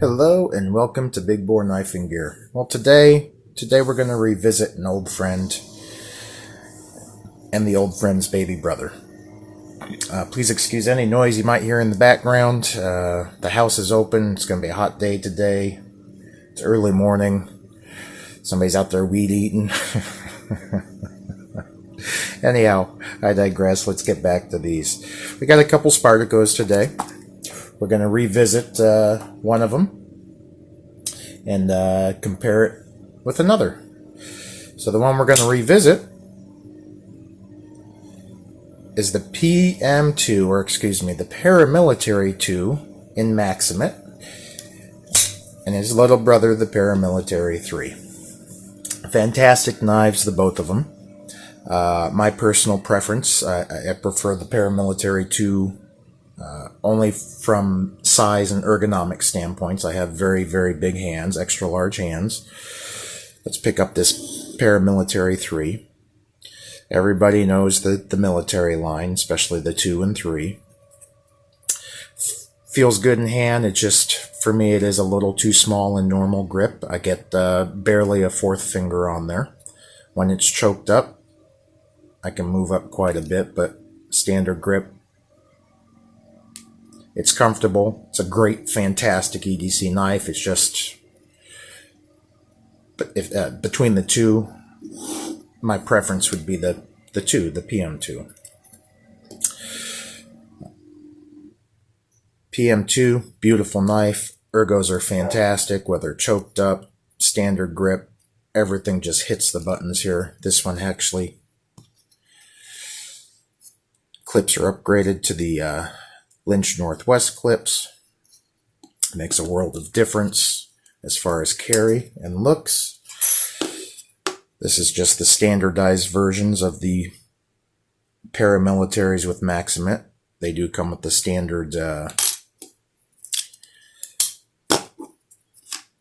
Hello and welcome to Big Bore Knife and Gear. Well, today we're going to revisit an old friend and the old friend's baby brother. Please excuse any noise you might hear in the background. The house is open. It's going to be a hot day today. It's early morning. Somebody's out there weed eating. Anyhow, I digress. Let's get back to these. We got a couple Spydercos today. We're going to revisit one of them and compare it with another. So the one we're going to revisit is the PM2, or excuse me, the Paramilitary 2 in Maxamet, and his little brother, the Paramilitary 3. Fantastic knives, the both of them. My personal preference, I prefer the Paramilitary 2 only from size and ergonomic standpoints. I have very, very big hands, extra large hands. Let's pick up this Paramilitary 3. Everybody knows the military line, especially the 2 and 3. Feels good in hand. It just, for me, it is a little too small in normal grip. I get barely a fourth finger on there. When it's choked up, I can move up quite a bit, but standard grip, it's comfortable. It's a great, fantastic EDC knife. It's just, but if between the two, my preference would be the PM2. PM2, beautiful knife. Ergos are fantastic, whether choked up, standard grip, everything just hits the buttons here. This one actually, clips are upgraded to the Lynch Northwest clips. Makes a world of difference as far as carry and looks. This is just the standardized versions of the paramilitaries with Maxamet. They do come with the standard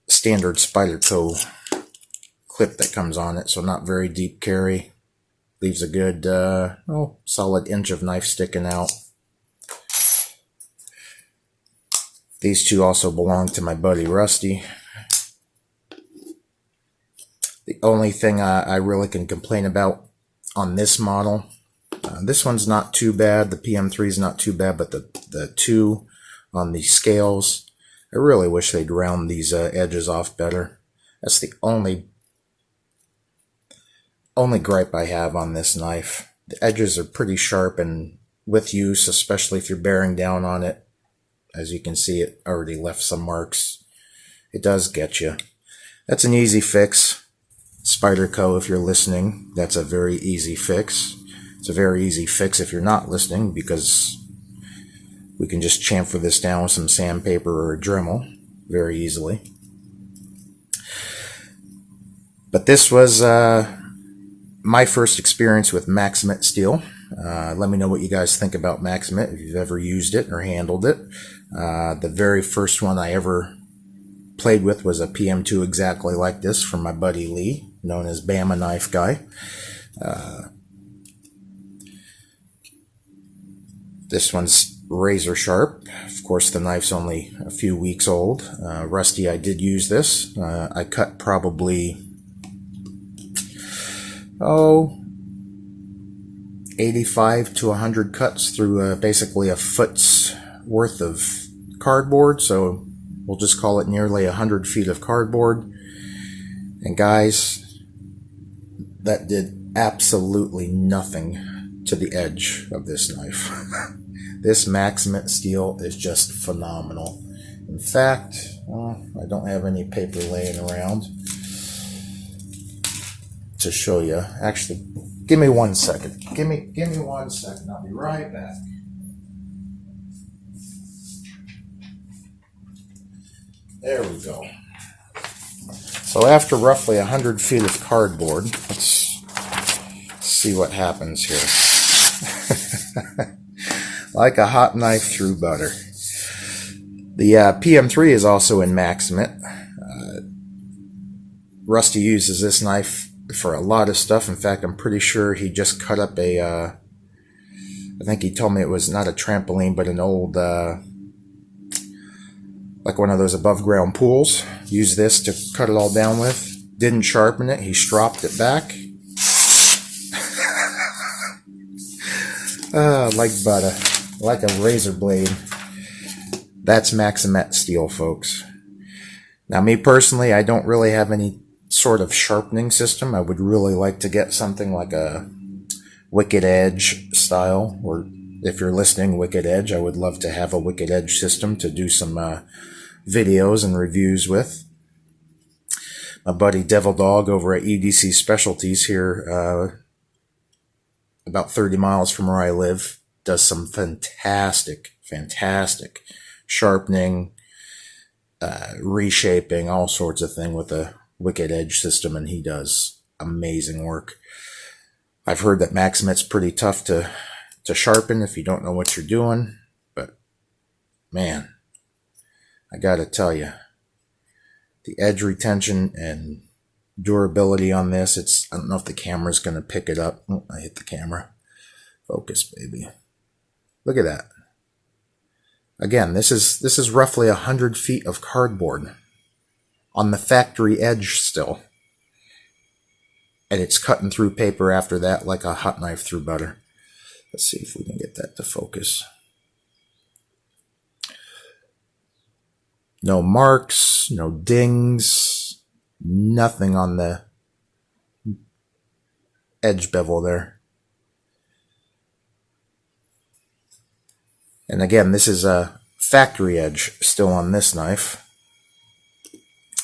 Spyderco clip that comes on it, so not very deep carry. Leaves a good solid inch of knife sticking out. These two also belong to my buddy Rusty. The only thing I really can complain about on this model, this one's not too bad. The PM3 is not too bad, but the 2 on the scales, I really wish they'd round these edges off better. That's the only gripe I have on this knife. The edges are pretty sharp, and with use, especially if you're bearing down on it, as you can see, it already left some marks. It does get you. That's an easy fix. Spyderco, if you're listening, that's a very easy fix. It's a very easy fix if you're not listening, because we can just chamfer this down with some sandpaper or a Dremel very easily. But this was my first experience with Maxamet steel. Let me know what you guys think about Maxamet, if you've ever used it or handled it. The very first one I ever played with was a PM2 exactly like this from my buddy Lee, known as Bama Knife Guy. This one's razor sharp. Of course, the knife's only a few weeks old. Rusty, I did use this. I cut probably 85 to 100 cuts through basically a foot's worth of cardboard, so we'll just call it nearly 100 feet of cardboard. And guys, that did absolutely nothing to the edge of this knife. This Maxamet steel is just phenomenal. In fact, I don't have any paper laying around to show you. Actually, give me 1 second. Give me 1 second. I'll be right back. There we go. So after roughly 100 feet of cardboard, let's see what happens here. Like a hot knife through butter. The PM3 is also in Maxamet. Rusty uses this knife for a lot of stuff. In fact, I'm pretty sure he just cut up a, I think he told me it was not a trampoline, but an old like one of those above ground pools. Use this to cut it all down with. Didn't sharpen it, he stropped it back. Like butter, like a razor blade. That's Maxamet steel, folks. Now, me personally, I don't really have any sort of sharpening system. I would really like to get something like a Wicked Edge style, or if you're listening, Wicked Edge, I would love to have a Wicked Edge system to do some videos and reviews with. My buddy Devil Dog over at EDC Specialties here, about 30 miles from where I live, does some fantastic sharpening, reshaping, all sorts of thing with a Wicked Edge system, and he does amazing work. I've heard that Maxamet's pretty tough to sharpen if you don't know what you're doing, but man, I gotta tell you, the edge retention and durability on this, I don't know if the camera's gonna pick it up. Oh, I hit the camera. Focus, baby. Look at that. Again, this is roughly 100 feet of cardboard on the factory edge still. And it's cutting through paper after that like a hot knife through butter. Let's see if we can get that to focus. No marks, no dings, nothing on the edge bevel there. And again, this is a factory edge still on this knife.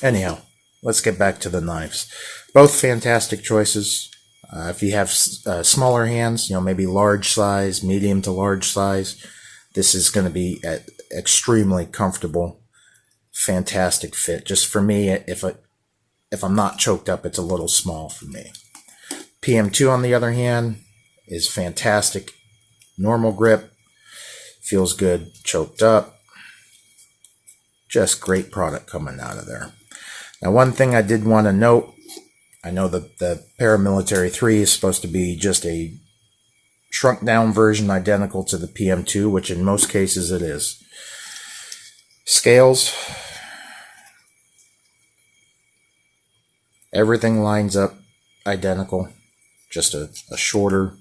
Anyhow, let's get back to the knives. Both fantastic choices. If you have smaller hands, maybe large size, medium to large size, this is going to be extremely comfortable, fantastic fit. Just for me, if I'm not choked up, it's a little small for me. PM2, on the other hand, is fantastic. Normal grip. Feels good, choked up. Just great product coming out of there. Now, one thing I did want to note, I know that the Paramilitary 3 is supposed to be just a shrunk down version identical to the PM2, which in most cases it is. Scales, everything lines up identical, just a shorter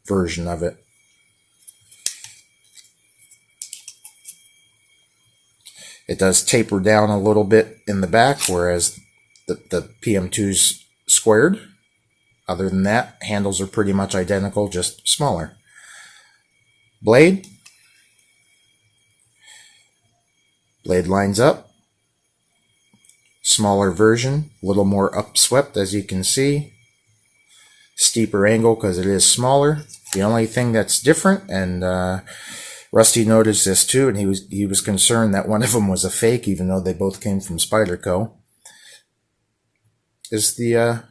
version of it. It does taper down a little bit in the back, whereas the PM2's squared. Other than that, handles are pretty much identical, just smaller. Blade lines up. Smaller version, a little more upswept, as you can see. Steeper angle because it is smaller. The only thing that's different, and Rusty noticed this too, and he was concerned that one of them was a fake, even though they both came from Spyderco, is the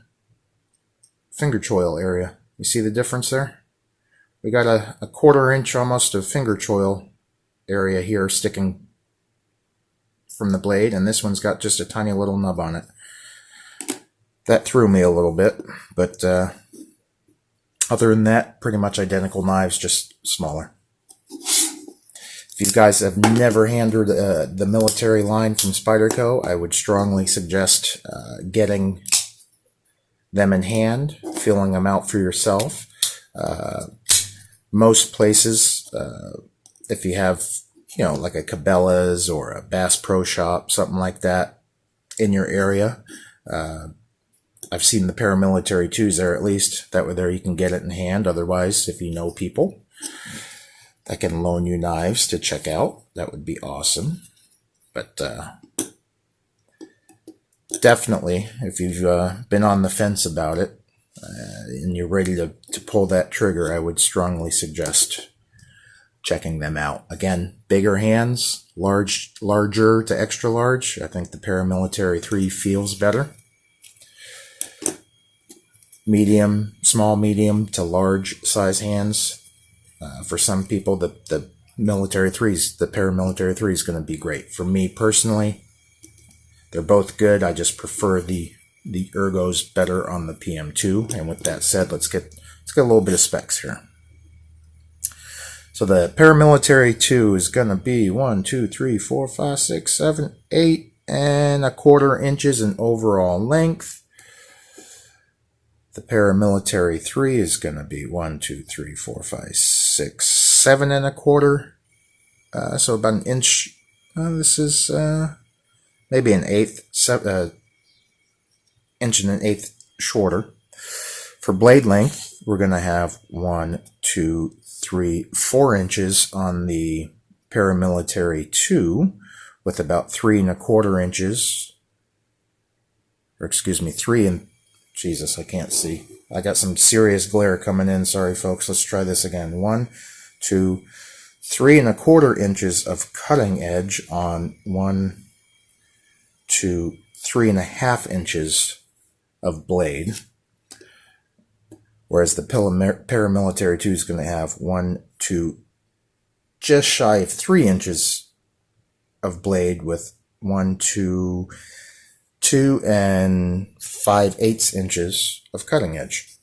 finger choil area. You see the difference there? We got a 1/4 inch almost of finger choil area here sticking from the blade, and this one's got just a tiny little nub on it. That threw me a little bit, but other than that, pretty much identical knives, just smaller. If you guys have never handled the military line from Spyderco, I would strongly suggest getting them in hand, feeling them out for yourself. Most places, if you have, like a Cabela's or a Bass Pro Shop, something like that in your area, I've seen the Paramilitary 2s there at least. That way there you can get it in hand. Otherwise, if you know people that can loan you knives to check out, that would be awesome. But definitely, if you've been on the fence about it and you're ready to pull that trigger, I would strongly suggest checking them out. Again, bigger hands, larger to extra large. I think the Paramilitary 3 feels better. Small, medium to large size hands. For some people, the military 3s, the Paramilitary 3 is going to be great. For me personally, they're both good. I just prefer the ergos better on the PM2. And with that said, let's get a little bit of specs here. So the paramilitary 2 is going to be 1, 2, 3, 4, 5, 6, 7, 8 and a quarter inches in overall length. The paramilitary 3 is going to be 1, 2, 3, 4, 5, 6, 7 and a quarter. So about an inch. This is maybe an eighth, inch and an eighth shorter. For blade length, we're going to have 1, 2, 3, 4 inches on the paramilitary 2, with about 3 1/4 inches, or excuse me, 3 and, Jesus, I can't see. I got some serious glare coming in. Sorry, folks. Let's try this again. 1, 2, 3 1/4 inches of cutting edge on 1, 2, 3 1/2 inches of blade. Whereas the paramilitary 2 is going to have 1, 2, just shy of 3 inches of blade with 1, 2, 2 and 5/8 inches of cutting edge.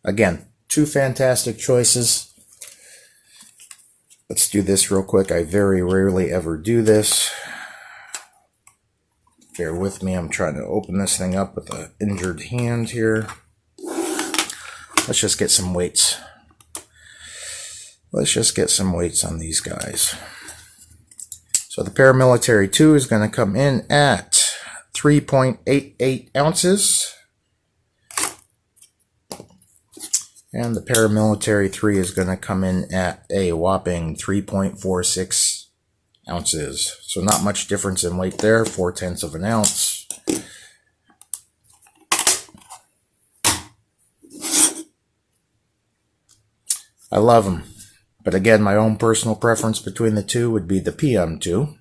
Again, 2 fantastic choices. Let's do this real quick. I very rarely ever do this. Bear with me. I'm trying to open this thing up with an injured hand here. Let's just get some weights. Let's just get some weights on these guys. So the paramilitary 2 is going to come in at 3.88 ounces. And the paramilitary 3 is going to come in at a whopping 3.46 ounces. So not much difference in weight there, 4/10 of an ounce. I love them. But again, my own personal preference between the 2 would be the PM2.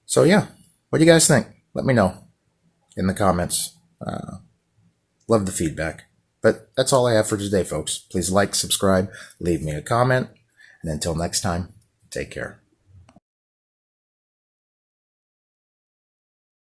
So yeah, what do you guys think? Let me know in the comments. Love the feedback. But that's all I have for today, folks. Please like, subscribe, leave me a comment. And until next time, take care.